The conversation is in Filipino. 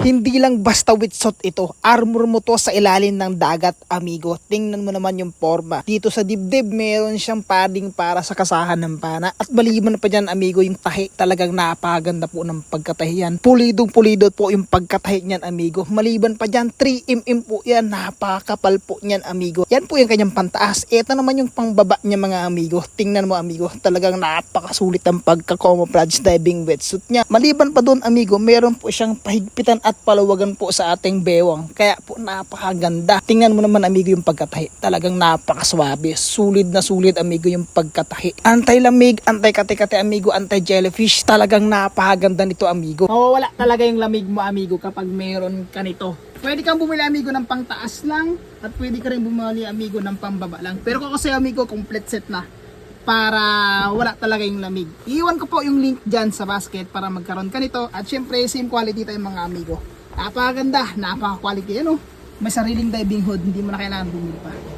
Hindi lang basta wetsuit ito, armor mo to sa ilalim ng dagat, amigo. Tingnan mo naman yung forma. Dito sa dibdib, meron siyang padding para sa kasahan ng pana. At maliban pa dyan, amigo, yung tahi. Talagang napakaganda po ng pagkatahi yan. Pulidong pulido po yung pagkatahi niyan, amigo. Maliban pa dyan, 3mm po yan. Napakapal po niyan, amigo. Yan po yung kanyang pantaas. Ito naman yung pangbaba niya, mga amigo. Tingnan mo, amigo. Talagang napakasulit ang pagka-camouflage diving wetsuit niya. Maliban pa doon, amigo, meron po siyang pahigpitan at palawagan po sa ating bewang. Kaya po napakaganda. Tingnan mo naman, amigo, yung pagkatahi. Talagang napakaswabe. Sulit na sulit, amigo, yung pagkatahi. Anti-lamig, anti-kate-kate, amigo, anti-jellyfish. Talagang napakaganda nito, amigo. Mawawala talaga yung lamig mo, amigo, kapag meron ka nito. Pwede kang bumili, amigo, ng pangtaas lang at pwede ka rin bumili, amigo, ng pambaba lang. Pero kung kasi, amigo, complete set na para wala talaga yung lamig. Iiwan ko po yung link dyan sa basket para magkaroon ka nito. At syempre, same quality tayo, mga amigo. Napakaganda, napaka-quality. Ano? May sariling diving hood, hindi mo na kailangan bumili pa.